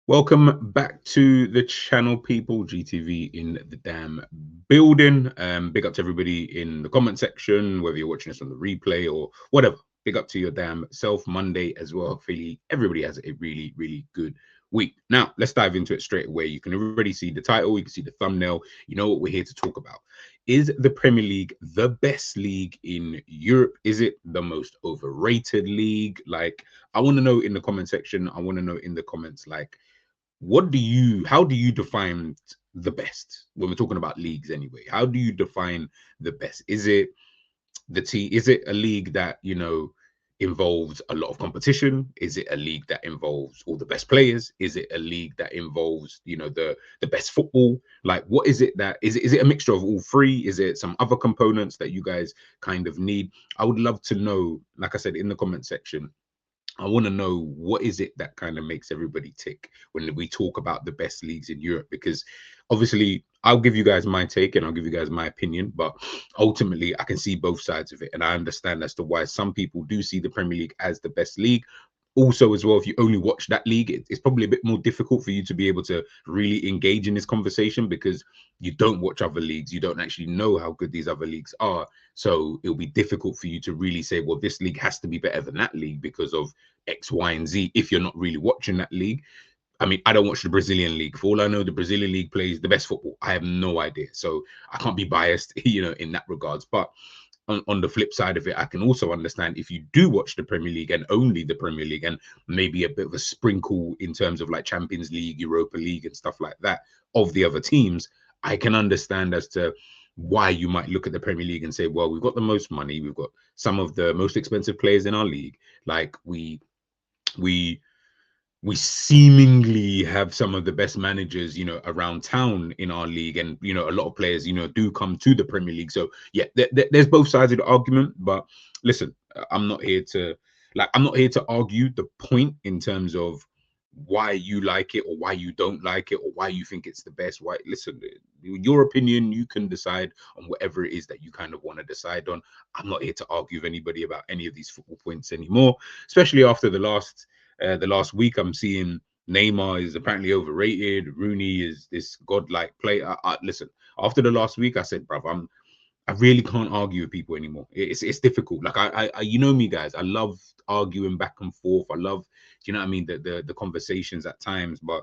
Welcome back to the channel, people. GTV in the damn building. Big up to everybody in the comment section, whether you're watching us on the replay or whatever. Big up to your damn self. Monday as well. Hopefully, everybody has a really, really good week. Now, let's dive into it straight away. You can already see the title, you can see the thumbnail. You know what we're here to talk about. Is the Premier League the best league in Europe? Is it the most overrated league? Like, I want to know in the comment section. I want to know in the comments, like, how do you define the best when we're talking about leagues anyway? How do you define the best? Is it is it a league that, involves a lot of competition? Is it a league that involves all the best players? Is it a league that involves, the best football? Like, what is it that is it a mixture of all three? Is it some other components that you guys kind of need? I would love to know, like I said, in the comment section. I want to know, what is it that kind of makes everybody tick when we talk about the best leagues in Europe? Because obviously, I'll give you guys my take and I'll give you guys my opinion, but ultimately, I can see both sides of it. And I understand as to why some people do see the Premier League as the best league. Also, as well, if you only watch that league, it's probably a bit more difficult for you to be able to really engage in this conversation because you don't watch other leagues. You don't actually know how good these other leagues are. So it'll be difficult for you to really say, well, this league has to be better than that league because of X, Y, and Z if you're not really watching that league. I mean, I don't watch the Brazilian league. For all I know, the Brazilian league plays the best football. I have no idea. So I can't be biased, in that regards. But on the flip side of it, I can also understand if you do watch the Premier League and only the Premier League and maybe a bit of a sprinkle in terms of like Champions League, Europa League, and stuff like that of the other teams, I can understand as to why you might look at the Premier League and say, well, we've got the most money, we've got some of the most expensive players in our league. Like we we seemingly have some of the best managers, around town in our league, and a lot of players, do come to the Premier League. So yeah, there's both sides of the argument. But listen, I'm not here to argue the point in terms of why you like it or why you don't like it or why you think it's the best. Why? Listen, your opinion, you can decide on whatever it is that you kind of want to decide on. I'm not here to argue with anybody about any of these football points anymore, especially after the last week. I'm seeing Neymar is apparently overrated. Rooney is this godlike player. Listen, after the last week, I said, bruv, I really can't argue with people anymore. It's difficult. Like I you know me, guys. I love arguing back and forth. I love, do you know what I mean? The conversations at times, but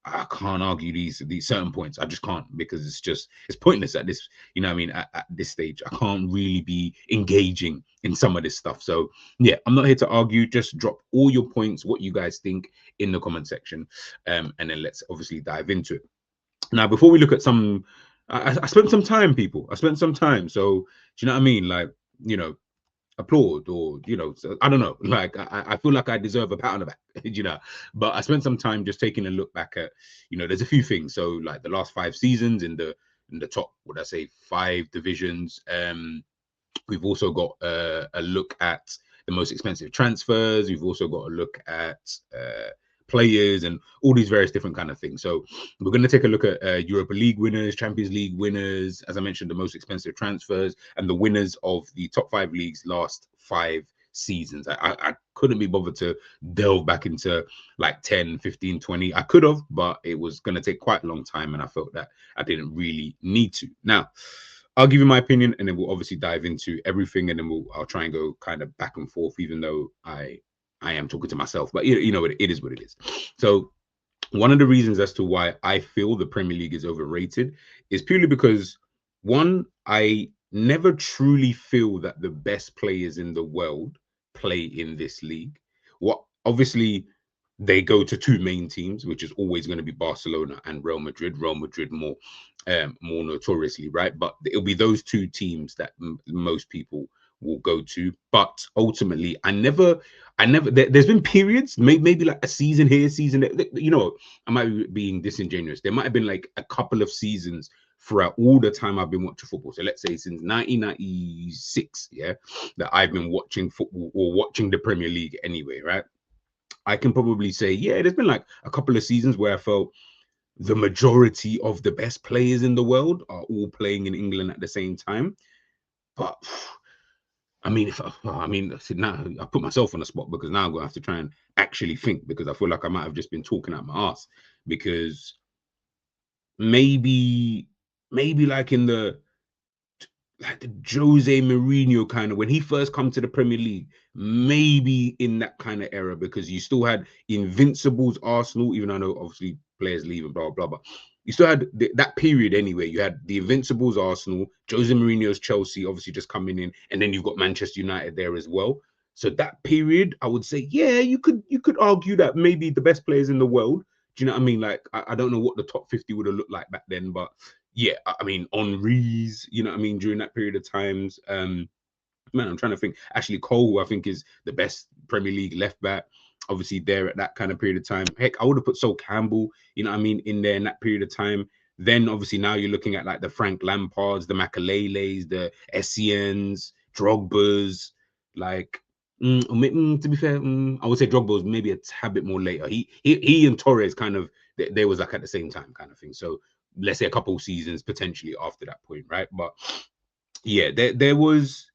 I can't argue these certain points. I just can't, because it's pointless at this, you know what I mean, at this stage. I can't really be engaging in some of this stuff. So yeah, I'm not here to argue. Just drop all your points, what you guys think, in the comment section. And then let's obviously dive into it. Now, before we look at some, I spent some time, people. I spent some time. So do you know what I mean? Like, applaud, or so, I don't know, like I feel like I deserve a pat on the back. But I spent some time just taking a look back at, there's a few things. So like the last 5 seasons in the top, would I say, 5 divisions. We've also got a look at the most expensive transfers. We've also got a look at players and all these various different kind of things. So we're going to take a look at Europa League winners, Champions League winners, as I mentioned, the most expensive transfers, and the winners of the top 5 leagues last 5 seasons. I couldn't be bothered to delve back into like 10, 15, 20. I could have, but it was going to take quite a long time, and I felt that I didn't really need to. Now, I'll give you my opinion, and then we'll obviously dive into everything, and then I'll try and go kind of back and forth, even though I am talking to myself. But it is what it is. So one of the reasons as to why I feel the Premier League is overrated is purely because, one, I never truly feel that the best players in the world play in this league. What Obviously, they go to two main teams, which is always going to be Barcelona and Real Madrid. Real Madrid more notoriously, right? But it'll be those two teams that most people will go to. But ultimately, there's been periods, maybe like a season here, season there. I might be being disingenuous. There might have been like a couple of seasons throughout all the time I've been watching football. So let's say since 1996, yeah, that I've been watching football, or watching the Premier League anyway, right? I can probably say, yeah, there's been like a couple of seasons where I felt the majority of the best players in the world are all playing in England at the same time. But I mean, see, now I put myself on the spot because now I'm gonna have to try and actually think because I feel like I might have just been talking out my ass because maybe, maybe like the Jose Mourinho kind of when he first come to the Premier League, maybe in that kind of era because you still had Invincibles Arsenal, even though I know obviously players leave and blah blah blah. You still had that period anyway. You had the Invincibles Arsenal, Jose Mourinho's Chelsea, obviously just coming in, and then you've got Manchester United there as well. So that period, I would say, yeah, you could argue that maybe the best players in the world. Do you know what I mean? Like I don't know what the top 50 would have looked like back then, but yeah, I mean, Henri's, you know what I mean, during that period of times. Man, I'm trying to think. Ashley Cole, who I think is the best Premier League left back, obviously there at that kind of period of time. Heck, I would have put Sol Campbell, you know what I mean, in there in that period of time. Then obviously now you're looking at like the Frank Lampards, the Makaleles, the Essiens, Drogba's, like to be fair, I would say Drogba was maybe a tad bit more later. He and Torres kind of they was like at the same time kind of thing. So let's say a couple of seasons potentially after that point, right? But yeah, there was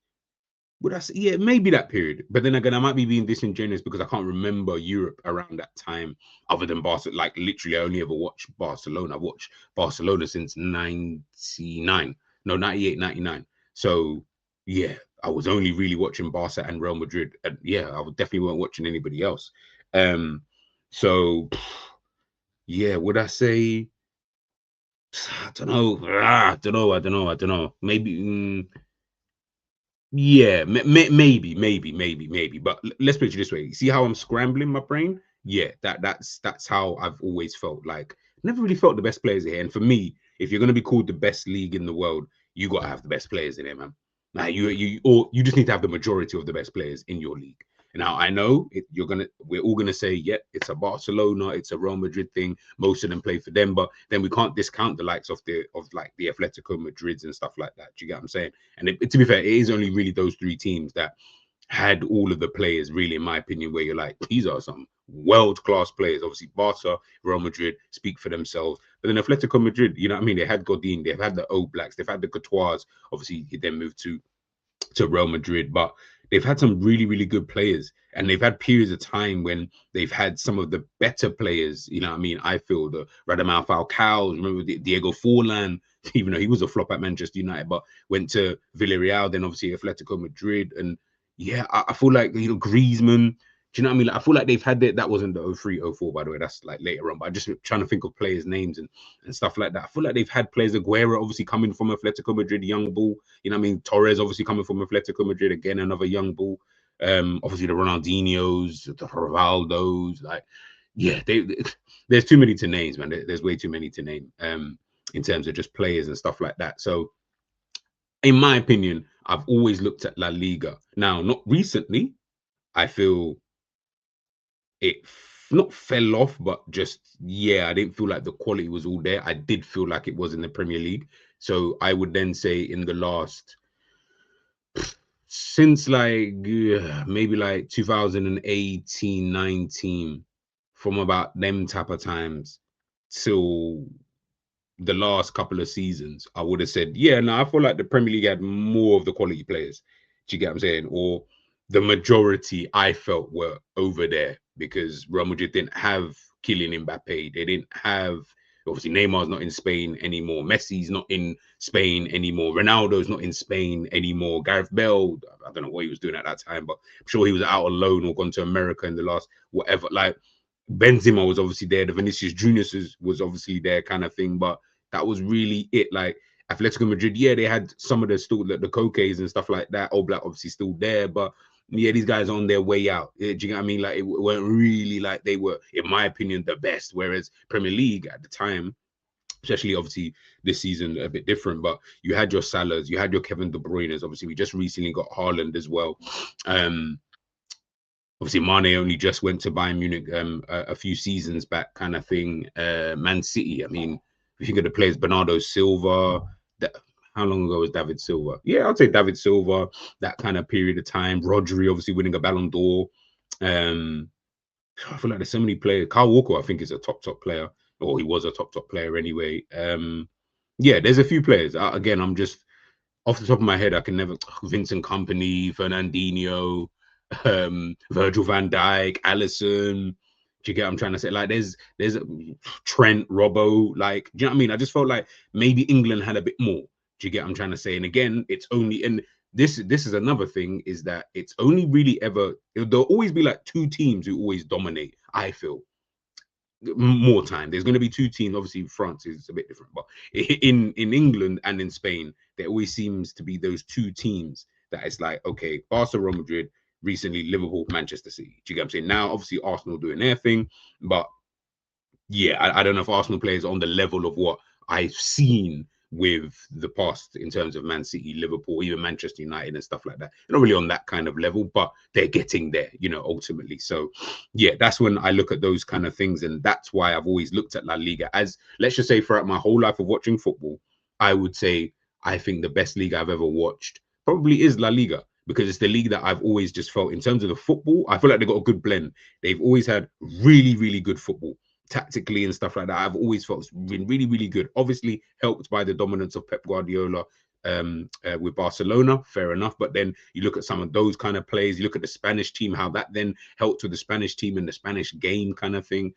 would I say yeah, maybe that period. But then again, I might be being disingenuous because I can't remember Europe around that time other than Barcelona. Like literally I only ever watched Barcelona. I watched Barcelona since 99. No, 98, 99. So yeah, I was only really watching Barca and Real Madrid. And yeah, I definitely weren't watching anybody else. Um so yeah, would I say I don't know. I don't know. Maybe, yeah, maybe. But let's put it this way. See how I'm scrambling my brain? Yeah, that's how I've always felt. Like never really felt the best players here. And for me, if you're gonna be called the best league in the world, you gotta have the best players in it, man. Like you just need to have the majority of the best players in your league. Now I know we're all gonna say, yeah, it's a Barcelona, it's a Real Madrid thing. Most of them play for them, but then we can't discount the likes of like the Atletico Madrids and stuff like that. Do you get what I'm saying? And to be fair, it is only really those three teams that had all of the players, really, in my opinion, where you're like, these are some world-class players. Obviously, Barca, Real Madrid speak for themselves. But then Atletico Madrid, you know what I mean? They had Godin, they've had the O Blacks, they've had the Courtois. Obviously, he then moved to Real Madrid, but they've had some really, really good players. And they've had periods of time when they've had some of the better players. You know what I mean? I feel the Radamel Falcao, remember Diego Forlan, even though he was a flop at Manchester United, but went to Villarreal, then obviously Atletico Madrid. And yeah, I feel like, Griezmann, do you know what I mean? Like, I feel like they've had that wasn't the 03, 04, by the way. That's like later on. But I just trying to think of players' names and stuff like that. I feel like they've had players, Aguero, obviously coming from Atletico Madrid, young bull. You know what I mean? Torres, obviously coming from Atletico Madrid, again, another young bull. Obviously the Ronaldinhos, the Rivaldos. Like, yeah, there's too many to names, man. There's way too many to name in terms of just players and stuff like that. So, in my opinion, I've always looked at La Liga. Now, not recently, I feel it not fell off, but just yeah, I didn't feel like the quality was all there. I did feel like it was in the Premier League. So I would then say in the last since like maybe like 2018, 19, from about them type of times till the last couple of seasons, I would have said, yeah, no, I feel like the Premier League had more of the quality players. Do you get what I'm saying? Or the majority I felt were over there because Real Madrid didn't have Kylian Mbappe. They didn't have, obviously, Neymar's not in Spain anymore. Messi's not in Spain anymore. Ronaldo's not in Spain anymore. Gareth Bale, I don't know what he was doing at that time, but I'm sure he was out on loan or gone to America in the last whatever. Like, Benzema was obviously there. The Vinicius Juniors was obviously there, kind of thing. But that was really it. Like Atletico Madrid, yeah, they had some of the still the Coques and stuff like that. All Black obviously still there, but yeah, these guys are on their way out. Do you know what I mean? Like it weren't really like they were, in my opinion, the best. Whereas Premier League at the time, especially obviously this season a bit different, but you had your Salahs, you had your Kevin De Bruyne's. Obviously, we just recently got Haaland as well. Obviously, Mane only just went to Bayern Munich a few seasons back, kind of thing. Man City, I mean, if you think of the players, Bernardo Silva, how long ago was David Silva? Yeah, I'd say David Silva, that kind of period of time. Rodri, obviously winning a Ballon d'Or. I feel like there's so many players. Kyle Walker, I think, is a top player, or he was a top player anyway. Yeah, there's a few players. Again, I'm just off the top of my head, I can never. Vincent Company, Fernandinho, Virgil van Dijk, Allison. Do you get what I'm trying to say? Like, there's Trent, Robbo. Like, do you know what I mean? I just felt like maybe England had a bit more. Do you get what I'm trying to say? And again, it's only, and this is another thing, is that it's only really ever, there'll always be like two teams who always dominate. I feel more time. There's going to be two teams. Obviously, France is a bit different, but in England and in Spain, there always seems to be those two teams that it's like, okay, Barcelona, Real Madrid, recently Liverpool, Manchester City. Do you get what I'm saying? Now, obviously, Arsenal doing their thing, but yeah, I don't know if Arsenal players on the level of what I've seen with the past in terms of Man City, Liverpool, even Manchester United and stuff like that. They're not really on that kind of level, but they're getting there, you know, ultimately. So yeah, that's when I look at those kind of things. And that's why I've always looked at La Liga as, let's just say, throughout my whole life of watching football, I would say I think the best league I've ever watched probably is La Liga, because it's the league that I've always just felt, in terms of the football, I feel like they've got a good blend. They've always had really, really good football tactically and stuff like that. I've always felt it's been really, really good. Obviously, helped by the dominance of Pep Guardiola with Barcelona, fair enough. But then you look at some of those kind of plays, you look at the Spanish team, how that then helped with the Spanish team and the Spanish game kind of thing.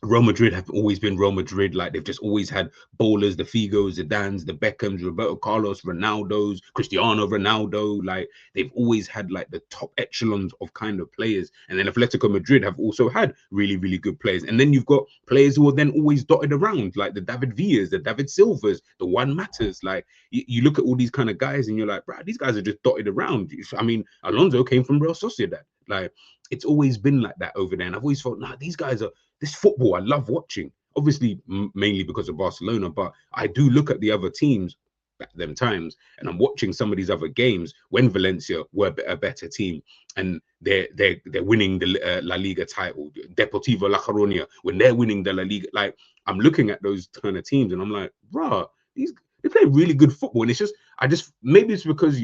Real Madrid have always been Real Madrid. Like, they've just always had bowlers, the Figos, the Dans, the Beckhams, Roberto Carlos, Ronaldo's, Cristiano Ronaldo. Like, they've always had like the top echelons of kind of players. And then Atletico Madrid have also had really, really good players. And then you've got players who are then always dotted around, like the David Villas, the David Silvas, the Juan Matas. Like, you look at all these kind of guys and you're like, bro, these guys are just dotted around. I mean, Alonso came from Real Sociedad. Like, it's always been like that over there. And I've always felt, nah, these guys are, this football I love watching, obviously mainly because of Barcelona, but I do look at the other teams at them times, and I'm watching some of these other games when Valencia were a better team, and they're winning the La Liga title. Deportivo La Coruña, when they're winning the La Liga, like, I'm looking at those kind of teams and I'm like, bruh, they play really good football. And it's just, maybe it's because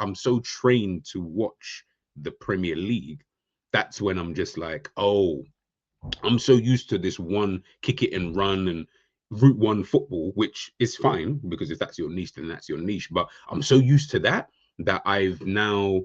I'm so trained to watch the Premier League. That's when I'm just like, oh, I'm so used to this one kick it and run and route one football, which is fine, because if that's your niche, then that's your niche. But I'm so used to that I've now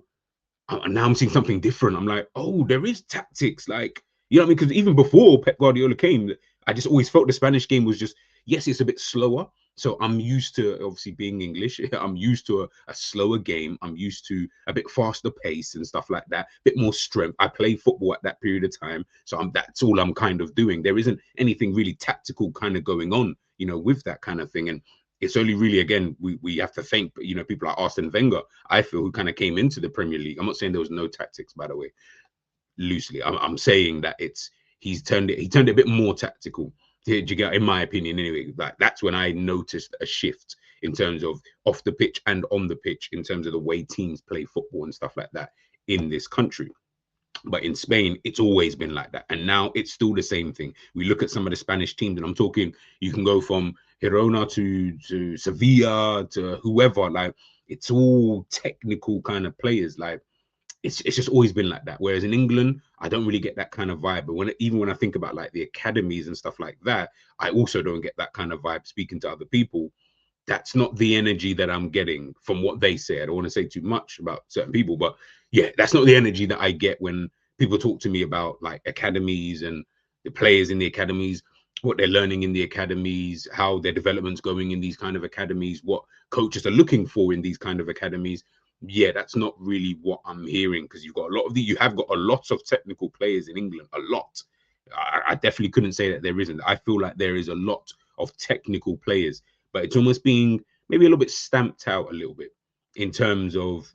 I'm seeing something different. I'm like, oh, there is tactics. Like, you know what I mean? Because even before Pep Guardiola came, I just always felt the Spanish game was just, yes, it's a bit slower. So I'm used to, obviously being English, I'm used to a slower game. I'm used to a bit faster pace and stuff like that, a bit more strength. I played football at that period of time. So that's all I'm kind of doing. There isn't anything really tactical kind of going on, you know, with that kind of thing. And it's only really, again, we have to thank, you know, people like Arsene Wenger, I feel, who kind of came into the Premier League. I'm not saying there was no tactics, by the way, loosely. I'm saying that he turned it a bit more tactical. Did you get, in my opinion, anyway? Like, that's when I noticed a shift in terms of off the pitch and on the pitch, in terms of the way teams play football and stuff like that in this country. But in Spain, it's always been like that. And now it's still the same thing. We look at some of the Spanish teams, and I'm talking, you can go from Girona to Sevilla to whoever. Like, it's all technical kind of players. Like, it's just always been like that. Whereas in England, I don't really get that kind of vibe. But even when I think about like the academies and stuff like that, I also don't get that kind of vibe speaking to other people. That's not the energy that I'm getting from what they say. I don't want to say too much about certain people, but yeah, that's not the energy that I get when people talk to me about like academies and the players in the academies, what they're learning in the academies, how their development's going in these kind of academies, what coaches are looking for in these kind of academies. Yeah, that's not really what I'm hearing, because you have got a lot of technical players in England, a lot. I definitely couldn't say that there isn't. I feel like there is a lot of technical players, but it's almost being maybe a little bit stamped out a little bit, in terms of,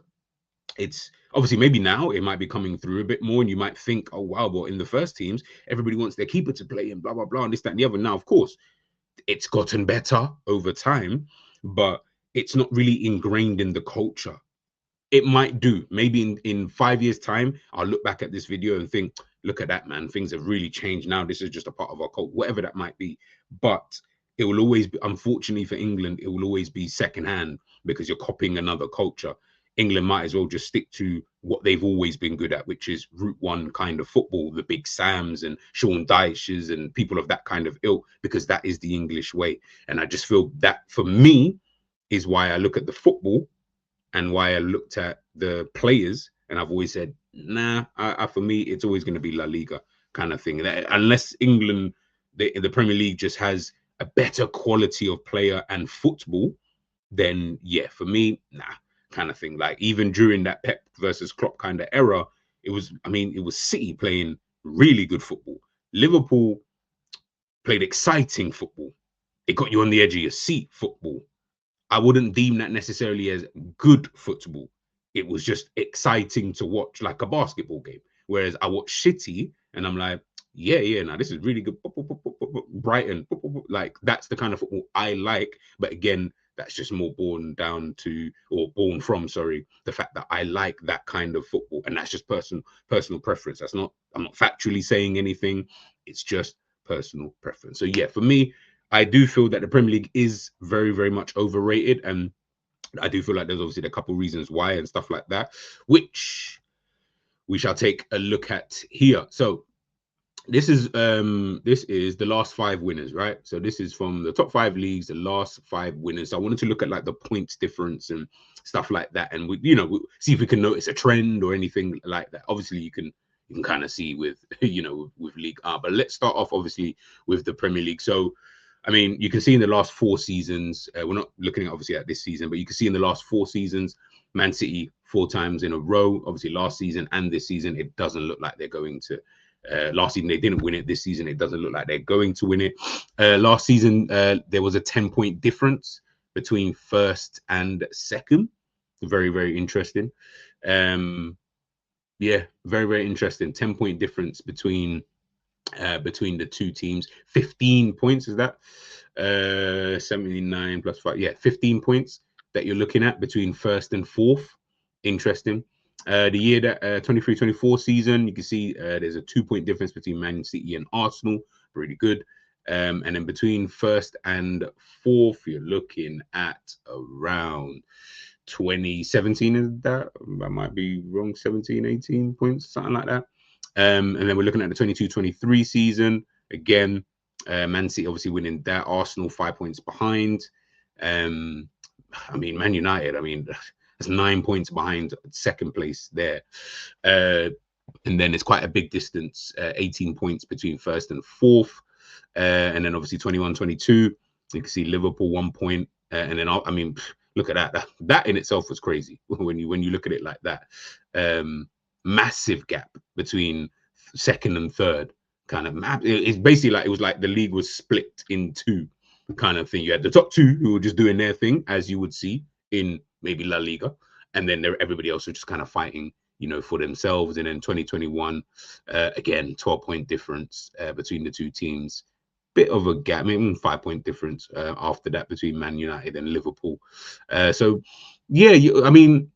it's obviously, maybe now it might be coming through a bit more, and you might think, oh wow, well, in the first teams, everybody wants their keeper to play and blah blah blah and this, that, and the other. Now, of course, it's gotten better over time, but it's not really ingrained in the culture. It might do. Maybe in 5 years' time, I'll look back at this video and think, look at that, man. Things have really changed now. This is just a part of our culture, whatever that might be. But it will always be, unfortunately for England, it will always be secondhand, because you're copying another culture. England might as well just stick to what they've always been good at, which is route one kind of football, the Big Sams and Sean Dyches and people of that kind of ilk, because that is the English way. And I just feel that, for me, is why I look at the football and why I looked at the players, and I've always said, nah, for me, it's always going to be La Liga kind of thing. Unless England, the Premier League just has a better quality of player and football, then yeah, for me, nah, kind of thing. Like even during that Pep versus Klopp kind of era, it was, I mean, it was City playing really good football. Liverpool played exciting football. It got you on the edge of your seat football. I wouldn't deem that necessarily as good football. It was just exciting to watch, like a basketball game. Whereas I watch City and I'm like, yeah, now this is really good. Brighton, like that's the kind of football I like. But again, that's just more born down to, or born from, sorry, the fact that I like that kind of football, and that's just personal preference. That's not, I'm not factually saying anything. It's just personal preference. So yeah, for me, I do feel that the Premier League is very, very much overrated, and I do feel like there's obviously a couple of reasons why and stuff like that, which we shall take a look at here. So this is the last 5 winners, right? So this is from the top 5 leagues, the last 5 winners. So I wanted to look at like the points difference and stuff like that, and we, see if we can notice a trend or anything like that. Obviously, you can kind of see with with League A, but let's start off obviously with the Premier League. So I mean, you can see in the last 4 seasons, we're not looking at obviously at this season, but you can see in the last 4 seasons, Man City 4 times in a row. Obviously, last season and this season, it doesn't look like they're going to. Last season they didn't win it. This season it doesn't look like they're going to win it. Last season there was a 10-point difference between first and second. Very, very interesting. Yeah, very, very interesting. 10-point difference between the two teams. 15 points is that 79 plus 5, yeah, 15 points that you're looking at between first and fourth. Interesting. The year that 23-24 season, you can see there's a 2-point difference between Man City and Arsenal. Really good. And then between first and fourth, you're looking at around 2017. Is that, I might be wrong, 17, 18 points, something like that. And then we're looking at the 22-23 season. Again, Man City obviously winning that. Arsenal 5 points behind. I mean, Man United, I mean, that's 9 points behind second place there. And then it's quite a big distance, 18 points between first and fourth. And then obviously 21-22, you can see Liverpool 1 point. And then, I mean, look at that. That in itself was crazy when you look at it like that. Massive gap between second and third, kind of. It's basically like, it was like the league was split in two, kind of thing. You had the top 2 who were just doing their thing, as you would see in maybe La Liga, and then everybody else was just kind of fighting, for themselves. And then 2021, again, 12-point difference between the two teams. Bit of a gap, maybe 5-point difference after that between Man United and Liverpool. So yeah, I mean,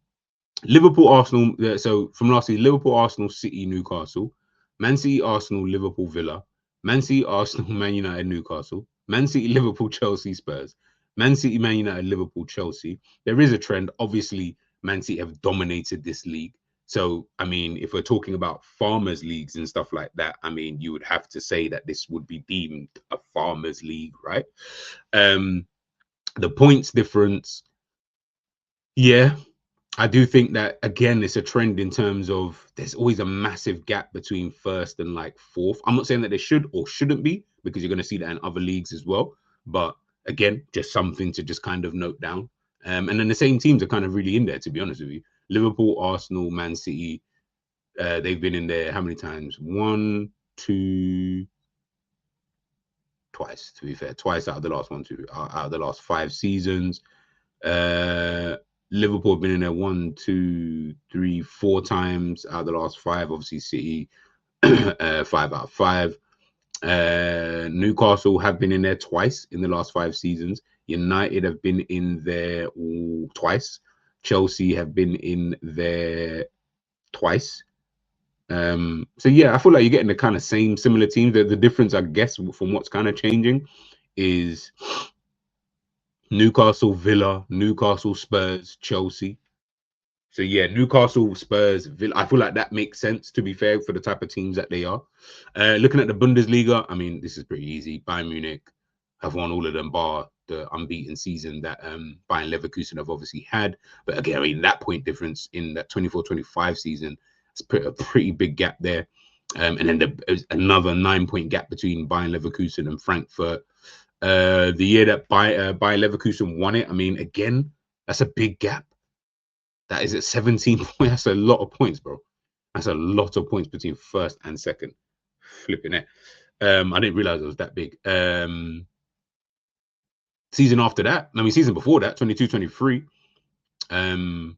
Liverpool, Arsenal. So from last season, Liverpool, Arsenal, City, Newcastle, Man City, Arsenal, Liverpool, Villa, Man City, Arsenal, Man United, Newcastle, Man City, Liverpool, Chelsea, Spurs, Man City, Man United, Liverpool, Chelsea. There is a trend. Obviously, Man City have dominated this league. So, I mean, if we're talking about farmers' leagues and stuff like that, I mean, you would have to say that this would be deemed a farmers' league, right? The points difference, yeah, I do think that, again, it's a trend in terms of there's always a massive gap between first and like fourth. I'm not saying that there should or shouldn't be, because you're going to see that in other leagues as well. But again, just something to just kind of note down. And then the same teams are kind of really in there, to be honest with you. Liverpool, Arsenal, Man City, they've been in there how many times? 1, 2, twice, to be fair. Twice out of the last 1, 2, out of the last 5 seasons. Liverpool have been in there 1, 2, 3, 4 times out of the last 5. Obviously, City 5 out of 5. Newcastle have been in there twice in the last 5 seasons. United have been in there twice. Chelsea have been in there twice. So yeah, I feel like you're getting the kind of similar teams. The difference, I guess, from what's kind of changing is Newcastle, Villa, Newcastle, Spurs, Chelsea. So yeah, Newcastle, Spurs, Villa. I feel like that makes sense, to be fair, for the type of teams that they are. Looking at the Bundesliga, I mean, this is pretty easy. Bayern Munich have won all of them bar the unbeaten season that Bayern Leverkusen have obviously had. But again, I mean, that point difference in that 24-25 season, it's a pretty big gap there. And then there's another 9-point gap between Bayern Leverkusen and Frankfurt. The year that Bayern Leverkusen won it, I mean, again, that's a big gap. That is at 17 points. That's a lot of points, bro. That's a lot of points between first and second. Flipping it. I didn't realize it was that big. Season after that, I mean, season before that, 22-23, Bayern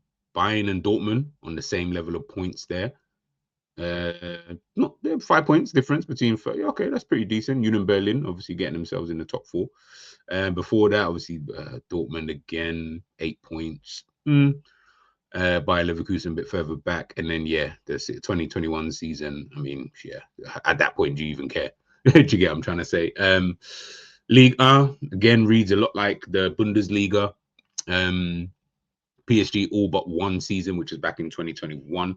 and Dortmund on the same level of points there. Not 5 points difference between. Okay, that's pretty decent. Union Berlin obviously getting themselves in the top 4. Before that, obviously Dortmund again 8 points. Bayer Leverkusen a bit further back, and then the 2021 season. I mean, at that point, do you even care? Do you get what I'm trying to say? Ligue again reads a lot like the Bundesliga. PSG all but one season, which is back in 2021.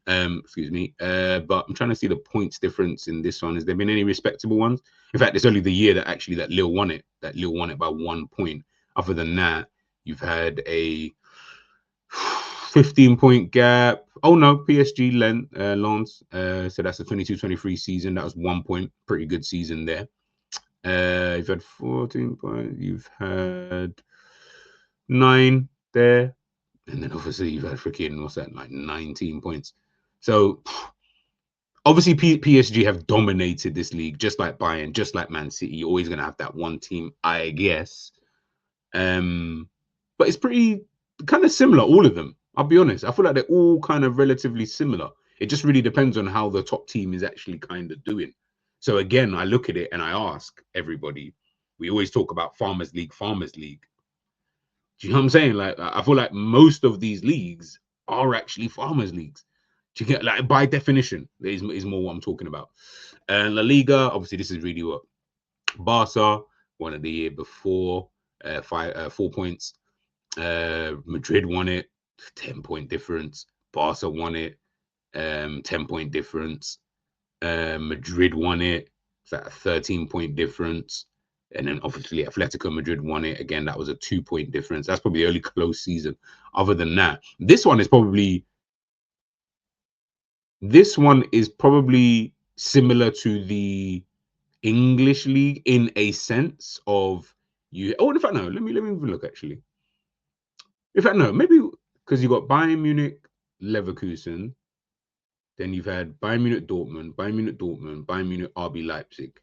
Excuse me. But I'm trying to see the points difference in this one. Has there been any respectable ones? In fact, it's only the year that Lille won it. That Lille won it by 1 point. Other than that, you've had a 15-point gap. Oh no, PSG Lens. So that's the 22-23 season. That was 1 point. Pretty good season there. You've had 14 points. You've had 9 there. And then obviously you've had freaking, what's that, like 19 points. So obviously PSG have dominated this league, just like Bayern, just like Man City. You're always going to have that one team, I guess. But it's pretty kind of similar, all of them. I'll be honest. I feel like they're all kind of relatively similar. It just really depends on how the top team is actually kind of doing. So again, I look at it and I ask everybody, we always talk about Farmers League. Do you know what I'm saying? Like, I feel like most of these leagues are actually farmers leagues. Do you get, like, by definition, is more what I'm talking about. And La Liga, obviously, this is really what Barca won it the year before, 4 points. Madrid won it, 10-point difference. Barca won it, 10-point difference. Madrid won it, it's like a 13-point difference. And then obviously Atletico Madrid won it. Again, that was a 2-point difference. That's probably the only close season. Other than that, this one is probably similar to the English league in a sense of you. Oh, in fact, no. Let me even look actually. In fact, no. Maybe because you got Bayern Munich, Leverkusen. Then you've had Bayern Munich, Dortmund, Bayern Munich, RB Leipzig.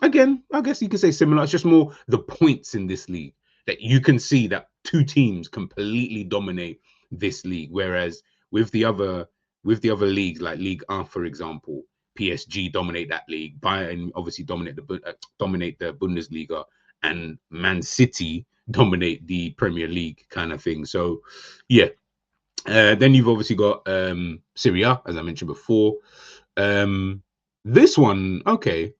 Again, I guess you could say similar. It's just more the points in this league that you can see that 2 teams completely dominate this league. Whereas with the other leagues like Ligue 1, for example, PSG dominate that league. Bayern obviously dominate the Bundesliga, and Man City dominate the Premier League kind of thing. So, yeah. Then you've obviously got Serie A, as I mentioned before. This one, okay.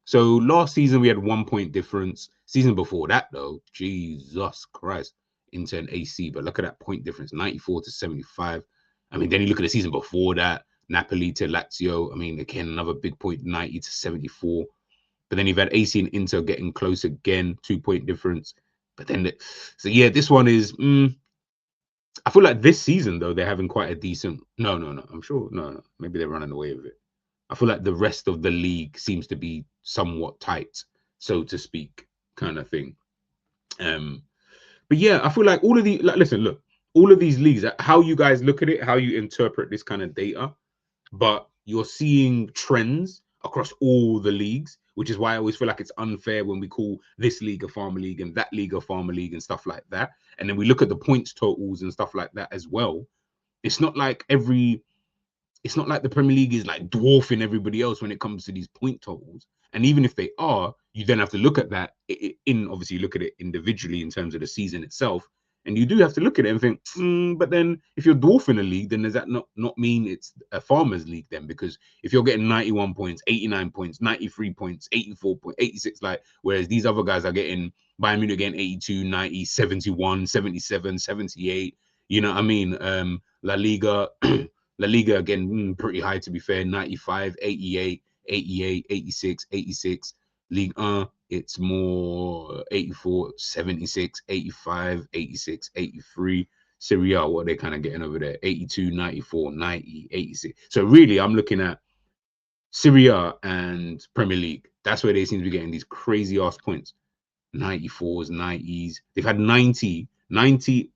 So last season we had 1 point difference. Season before that, though, Jesus Christ, into an AC. But look at that point difference, 94-75. I mean, then you look at the season before that, Napoli to Lazio. I mean, again, another big point, 90-74. But then you've had AC and Inter getting close again, 2-point difference. But then, this one is. I feel like this season, though, they're having quite a decent. No. I'm sure. No. Maybe they're running away with it. I feel like the rest of the league seems to be somewhat tight, so to speak, kind of thing. But yeah, I feel like all of the look, all of these leagues, how you guys look at it, how you interpret this kind of data, but you're seeing trends across all the leagues, which is why I always feel like it's unfair when we call this league a farmer league and that league a farmer league and stuff like that. And then we look at the points totals and stuff like that as well. It's not like the Premier League is like dwarfing everybody else when it comes to these point totals. And even if they are, you then have to look at that obviously look at it individually in terms of the season itself. And you do have to look at it and think, but then if you're dwarfing a league, then does that not mean it's a farmers league then? Because if you're getting 91 points, 89 points, 93 points, 84 points, 86, like, whereas these other guys are getting, Bayern Munich getting 82, 90, 71, 77, 78, you know what I mean? La Liga again, pretty high to be fair, 95, 88, 88, 86, 86. Ligue 1, it's more 84, 76, 85, 86, 83. Serie A, what are they kind of getting over there? 82, 94, 90, 86. So really, I'm looking at Serie A and Premier League. That's where they seem to be getting these crazy ass points. 94s, 90s. They've had 90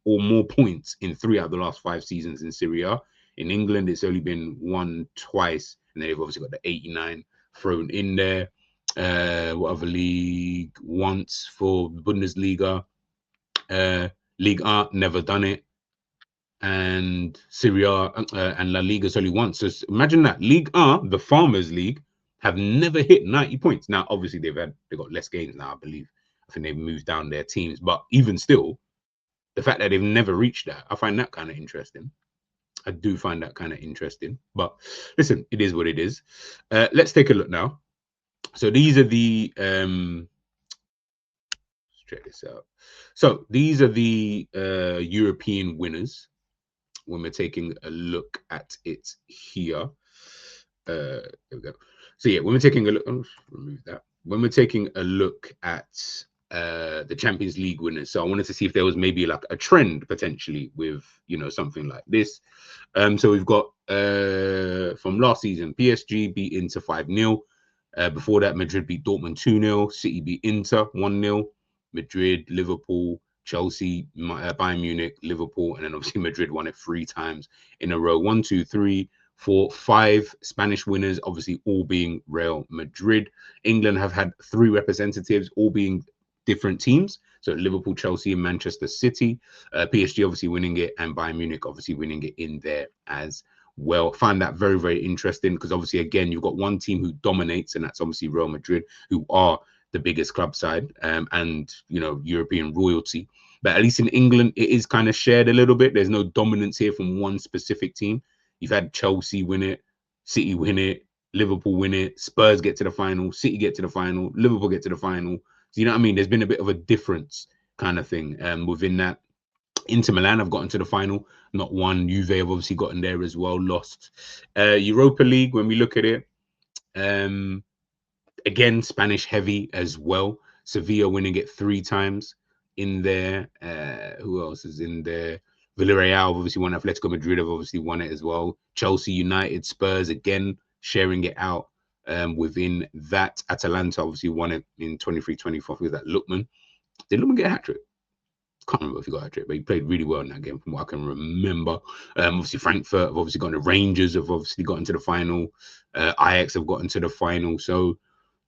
or more points in 3 out of the last 5 seasons in Serie A. In England, it's only been won twice, and they've obviously got the 89 thrown in there. What other league? Once for Bundesliga. Liga, never done it. And Serie A and La Liga's only once. So imagine that. Ligue 1, the Farmers League, have never hit 90 points. Now, obviously, they've got less games now, I believe. I think they've moved down their teams. But even still, the fact that they've never reached that, I find that kind of interesting. I do find that kind of interesting. But listen, it is what it is. Let's take a look now. So these are the let's check this out. So these are the European winners when we're taking a look at it here. There we go. So yeah, when we're taking a look, remove that. When we're taking a look at the Champions League winners, so I wanted to see if there was maybe like a trend potentially with something like this. So we've got from last season, PSG beat Inter 5-0. Before that, Madrid beat Dortmund 2-0. City beat Inter 1-0. Madrid, Liverpool, Chelsea, Bayern Munich, Liverpool, and then obviously Madrid won it 3 times in a row. 1, 2, 3, 4, 5 Spanish winners, obviously all being Real Madrid. England have had 3 representatives, all being different teams. So Liverpool, Chelsea, and Manchester City. PSG obviously winning it, and Bayern Munich obviously winning it in there as well. Find that very, very interesting because obviously, again, you've got one team who dominates, and that's obviously Real Madrid, who are the biggest club side and European royalty. But at least in England, it is kind of shared a little bit. There's no dominance here from one specific team. You've had Chelsea win it, City win it, Liverpool win it, Spurs get to the final, City get to the final, Liverpool get to the final. So you know what I mean? There's been a bit of a difference kind of thing within that. Inter Milan have gotten to the final, not won. Juve have obviously gotten there as well, lost. Europa League, when we look at it, again, Spanish heavy as well. Sevilla winning it 3 times in there. Who else is in there? Villarreal obviously won. Atletico Madrid have obviously won it as well. Chelsea, United, Spurs again sharing it out within that. Atalanta obviously won it in 23-24 with that Lookman. Did Lookman get a hat trick? Can't remember if he got a hat trick, but he played really well in that game from what I can remember. Obviously, Frankfurt have obviously gotten the Rangers have obviously gotten to the final. Ajax have gotten to the final. So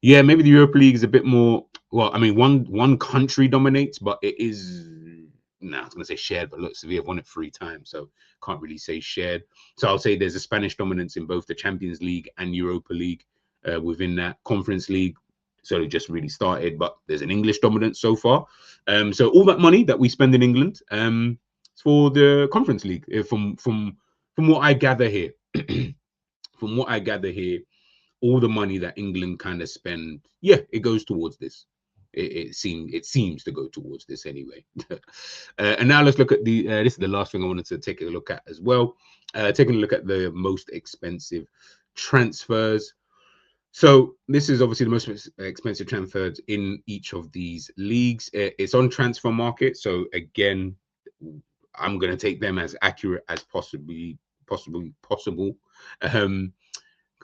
yeah, maybe the Europa League is a bit more. Well, I mean, one country dominates, but it is. I was going to say shared, but look, Sevilla have won it 3 times, so can't really say shared. So I'll say there's a Spanish dominance in both the Champions League and Europa League within that Conference League. So it just really started, but there's an English dominance so far. So all that money that we spend in England for the Conference League, from what I gather here, from what I gather here, all the money that England kind of spend, yeah, it goes towards this. It seems to go towards this anyway. And now let's look at the. This is the last thing I wanted to take a look at as well. Taking a look at the most expensive transfers. So this is obviously the most expensive transfers in each of these leagues. It's on Transfer Market. So again, I'm going to take them as accurate as possible. Can't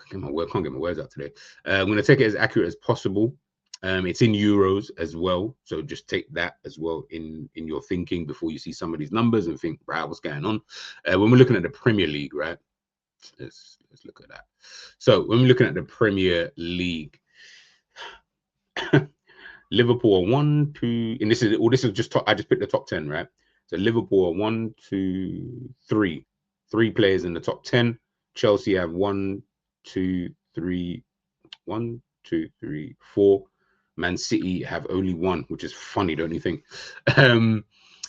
get my words out today. I'm going to take it as accurate as possible. It's in euros as well, so just take that as well in your thinking before you see some of these numbers and think, right, what's going on? When we're looking at the Premier League, right? Let's look at that. So when we're looking at the Premier League, Liverpool are 1, 2, and this is just I just picked the top 10, right? So Liverpool are 1, 2, 3 players in the top 10. Chelsea have 1, 2, 3, 1, 2, 3, 4. Man City have only 1, which is funny, don't you think?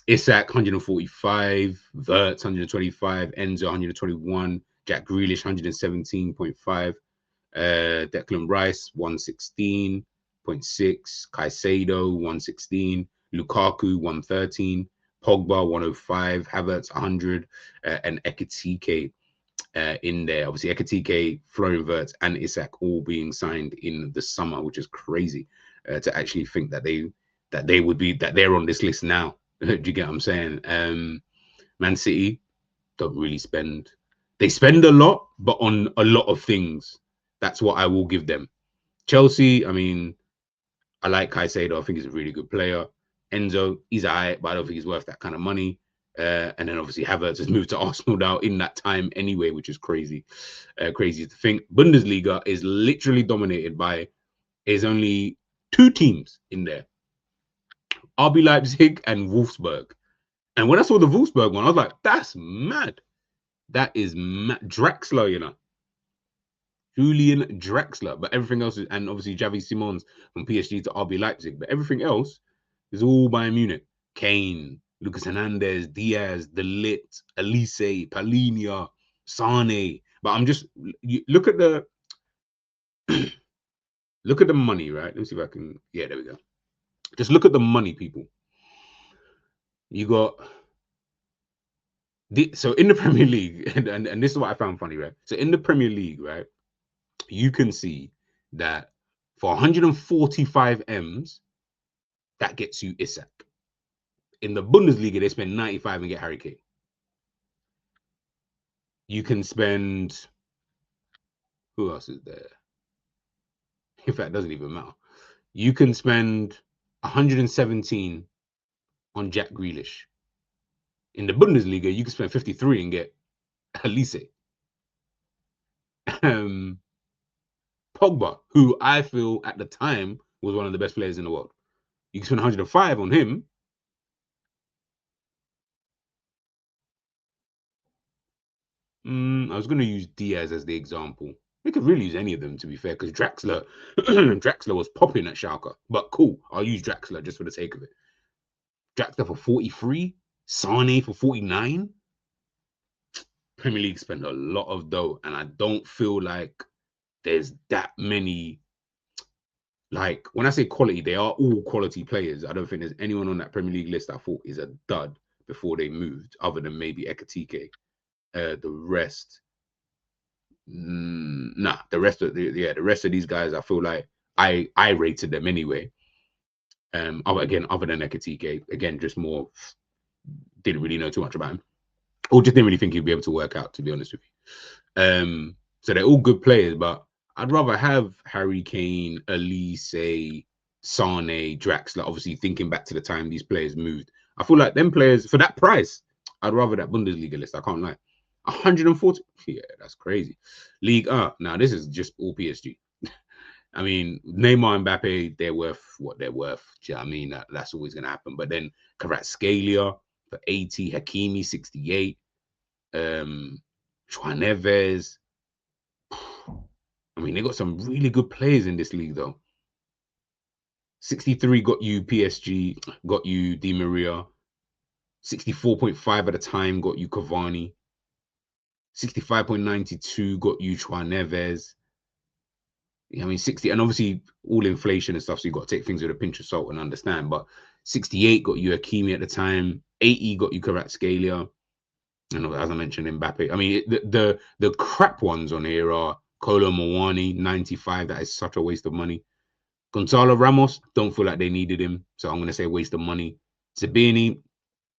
Isak 145, Verts 125, Enzo 121, Jack Grealish 117.5, Declan Rice 116.6, Caicedo 116, Lukaku 113, Pogba 105, Havertz 100, and Ekitike in there. Obviously, Ekitike, Florian Wirtz, and Isak all being signed in the summer, which is crazy. to actually think that they're on this list now. Do you get what I'm saying? Man City don't really spend. They spend a lot, but on a lot of things. That's what I will give them. Chelsea, I mean, I like Caicedo. I think he's a really good player. Enzo, he's alright, but I don't think he's worth that kind of money. And then obviously Havertz has moved to Arsenal now in that time anyway, which is crazy. Crazy to think. Bundesliga is literally dominated by, there's only 2 teams in there. RB Leipzig and Wolfsburg. And when I saw the Wolfsburg one, I was like, that's mad. That is mad. Draxler, you know. Julian Draxler. But everything else is, and obviously Javi Simons from PSG to RB Leipzig. But everything else is all Bayern Munich. Kane, Lucas Hernandez, Diaz, De Ligt, Elise, Palhinha, Sane. But I'm just, look at the look at the money, right? Let me see if I can. Yeah, there we go. Just look at the money, people. You got so in the Premier League, and this is what I found funny, right? So in the Premier League, right, you can see that for 145 M's, that gets you Isak. In the Bundesliga, they spend 95 and get Harry Kane. You can spend, who else is there? In fact, it doesn't even matter. You can spend 117 on Jack Grealish. In the Bundesliga, you can spend 53 and get Elise. Pogba, who I feel at the time was one of the best players in the world. You can spend 105 on him. I was going to use Diaz as the example. We could really use any of them, to be fair, because Draxler, Draxler was popping at Schalke. But cool, I'll use Draxler just for the sake of it. Draxler for 43, Sane for 49. Premier League spend a lot of dough, and I don't feel like there's that many. Like, when I say quality, they are all quality players. I don't think there's anyone on that Premier League list I thought is a dud before they moved, other than maybe Ekatike. The rest, nah. The rest of the rest of these guys, I feel like I rated them anyway. Other than Ekatike, again, just more didn't really know too much about him, or just didn't really think he'd be able to work out, to be honest with you. So they're all good players, but I'd rather have Harry Kane, Elise, Sane, Draxler. Obviously, thinking back to the time these players moved, I feel like them players for that price, I'd rather that Bundesliga list. I can't lie. 140, yeah, that's crazy. Ligue 1, now this is just all PSG. I mean, Neymar and Mbappe, they're worth what they're worth. Do you know what I mean? That's always going to happen. But then Kvaratskhelia for 80, Hakimi 68, Juan Neves. I mean, they got some really good players in this league, though. 63 got you PSG, got you Di Maria. 64.5 at the time got you Cavani. 65.92 got you Juan Neves. I mean, 60, and obviously all inflation and stuff, so you got to take things with a pinch of salt and understand. But 68 got you Hakimi at the time. 80 got you Kvaratskhelia. And as I mentioned, Mbappe. I mean, the crap ones on here are Kolo Muani, 95. That is such a waste of money. Gonzalo Ramos, don't feel like they needed him, so I'm going to say waste of money. Sabini,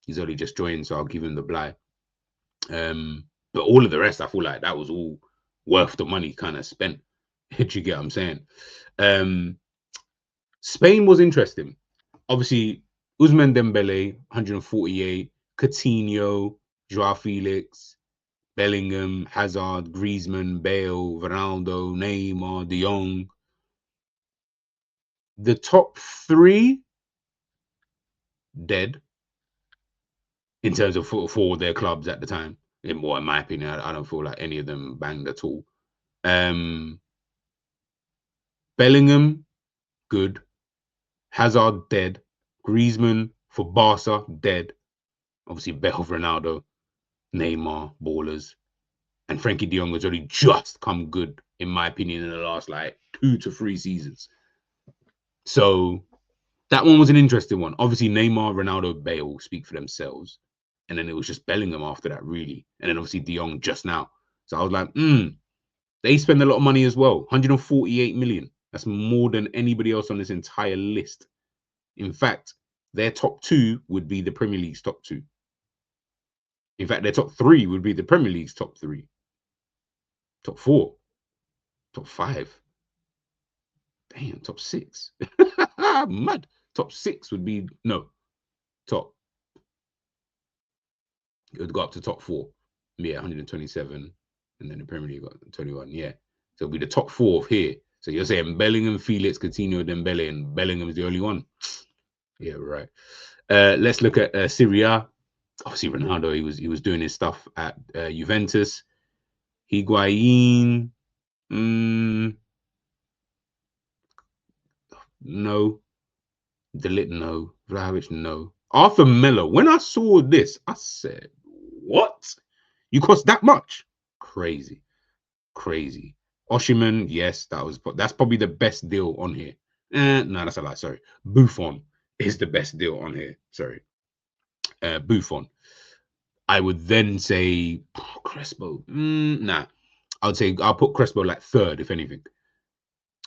he's only just joined, so I'll give him the bly. But all of the rest, I feel like that was all worth the money kind of spent. Did you get what I'm saying? Spain was interesting. Obviously, Ousmane Dembele, 148, Coutinho, Joao Felix, Bellingham, Hazard, Griezmann, Bale, Ronaldo, Neymar, De Jong. The top 3 dead in terms of for their clubs at the time. In my opinion, I don't feel like any of them banged at all. Bellingham, good. Hazard, dead. Griezmann for Barca, dead. Obviously, Bale, Ronaldo, Neymar, ballers. And Frankie de Jong has only just come good, in my opinion, in the last like 2 to 3 seasons. So that one was an interesting one. Obviously, Neymar, Ronaldo, Bale speak for themselves. And then it was just Bellingham after that, really. And then obviously de Jong just now. So I was like, they spend a lot of money as well. 148 million. That's more than anybody else on this entire list. In fact, their top 2 would be the Premier League's top 2. In fact, their top 3 would be the Premier League's top 3. Top 4. Top 5. Damn, top 6. Mad. Top 6 would be, no, top. It would go up to top 4. Yeah, 127. And then the Premier League got 21. Yeah. So it'll be the top 4 here. So you're saying Bellingham, Felix, Coutinho, Dembele, and Bellingham's the only one? Yeah, right. Let's look at Serie A. Obviously, Ronaldo, he was doing his stuff at Juventus. Higuain, no. De Ligt, no. Vlahovic, no. Arthur Melo. When I saw this, I said, "What? You cost that much? Crazy, crazy." Osimhen, yes, that's probably the best deal on here. No, that's a lie. Sorry, Buffon is the best deal on here. Sorry, Buffon. I would then say Crespo. Nah, I'll put Crespo like 3rd, if anything.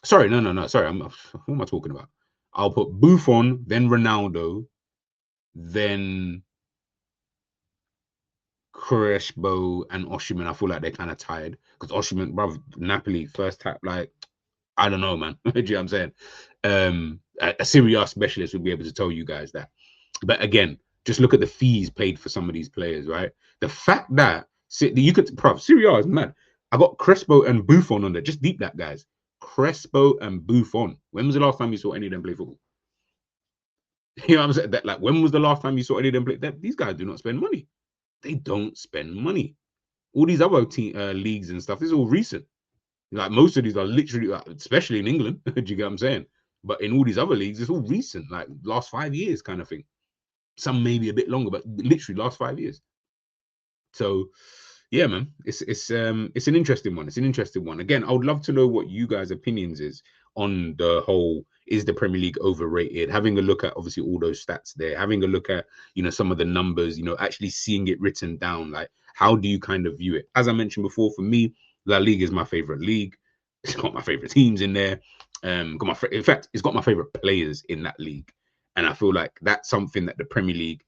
Sorry, no. Sorry, who am I talking about? I'll put Buffon, then Ronaldo, then Crespo and Osimhen. I feel like they're kind of tired because Osimhen, bruv, Napoli first tap, like, I don't know, man. Do you know what I'm saying? A Serie A specialist would be able to tell you guys that. But again, just look at the fees paid for some of these players, right? The fact that you could, Serie A is mad. I got Crespo and Buffon on there. Just deep that, guys. Crespo and Buffon. When was the last time you saw any of them play football? You know what I'm saying? That, like, when was the last time you saw any of them play? These guys do not spend money. They don't spend money. All these other leagues and stuff, this is all recent. Like, most of these are literally, especially in England, do you get what I'm saying? But in all these other leagues, it's all recent, like last 5 years kind of thing. Some maybe a bit longer, but literally last 5 years. So, yeah, man, it's an interesting one. It's an interesting one. Again, I would love to know what you guys' opinions is on the whole. Is the Premier League overrated? Having a look at obviously all those stats there, having a look at, you know, some of the numbers, you know, actually seeing it written down. Like, how do you kind of view it? As I mentioned before, for me, La Liga is my favorite league. It's got my favorite teams in there. In fact, it's got my favorite players in that league, and I feel like that's something that the Premier League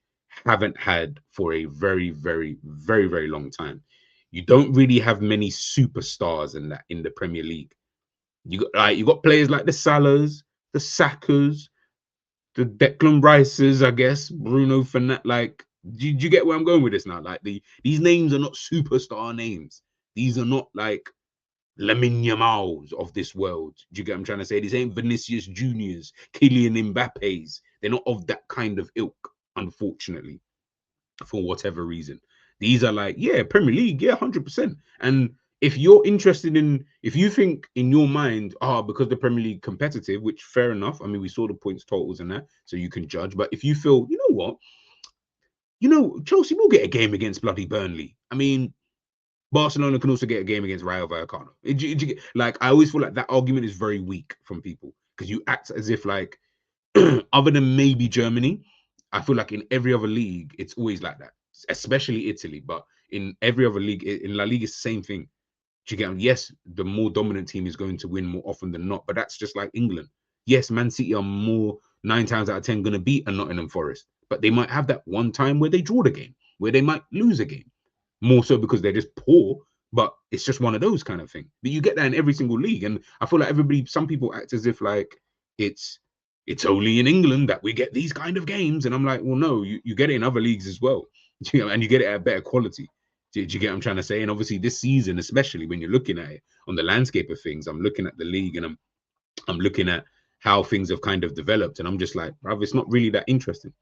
haven't had for a very, very, very, very long time. You don't really have many superstars in the Premier League. You got players like the Salahs, the Sakas, the Declan Rices, I guess, Bruno Fernandes. Like, do you get where I'm going with this now? Like, these names are not superstar names. These are not like Lamine Yamals of this world. Do you get what I'm trying to say? These ain't Vinicius Juniors, Kylian Mbappe's. They're not of that kind of ilk, unfortunately, for whatever reason. These are like, yeah, Premier League, yeah, 100%. And if you're interested in, if you think in your mind, because the Premier League competitive, which fair enough. I mean, we saw the points totals and that, so you can judge. But if you feel, you know what, Chelsea will get a game against bloody Burnley. I mean, Barcelona can also get a game against Rayo Vallecano. Like, I always feel like that argument is very weak from people because you act as if, like, other than maybe Germany, I feel like in every other league, it's always like that, especially Italy. But in every other league, in La Liga, it's the same thing. Do you get me? Yes, the more dominant team is going to win more often than not, but that's just like England. Yes, Man City are more 9 times out of 10 going to beat a Nottingham Forest, but they might have that one time where they draw the game, where they might lose a game, more so because they're just poor. But it's just one of those kind of thing. But you get that in every single league, and I feel like some people act as if like it's only in England that we get these kind of games, and I'm like, well, no, you get it in other leagues as well, and you get it at better quality. Do you get what I'm trying to say? And obviously this season, especially when you're looking at it on the landscape of things, I'm looking at the league and I'm looking at how things have kind of developed, and I'm just like, bruv, it's not really that interesting.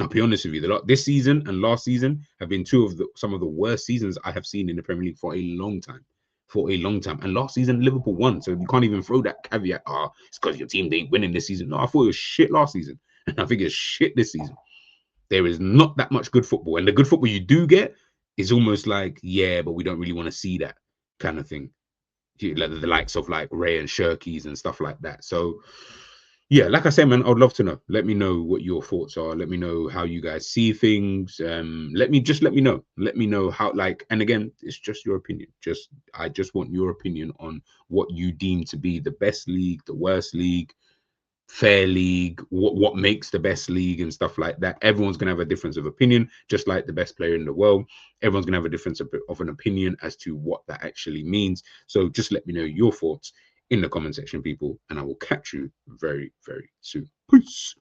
I'll be honest with you. This season and last season have been some of the worst seasons I have seen in the Premier League for a long time. And last season, Liverpool won. So you can't even throw that caveat, it's because your team ain't winning this season. No, I thought it was shit last season. And I think it's shit this season. There is not that much good football. And the good football you do get is almost like, yeah, but we don't really want to see that kind of thing. Like the likes of like Ray and Shirkies and stuff like that. So yeah, like I said, man, I'd love to know. Let me know what your thoughts are. Let me know how you guys see things. Let me know. Let me know how, like, and again, it's just your opinion. I just want your opinion on what you deem to be the best league, the worst league, fair league, what makes the best league and stuff like that. Everyone's gonna have a difference of opinion, just like the best player in the world. Everyone's gonna have a difference of an opinion as to what that actually means. So just let me know your thoughts in the comment section, people, and I will catch you very, very soon. Peace.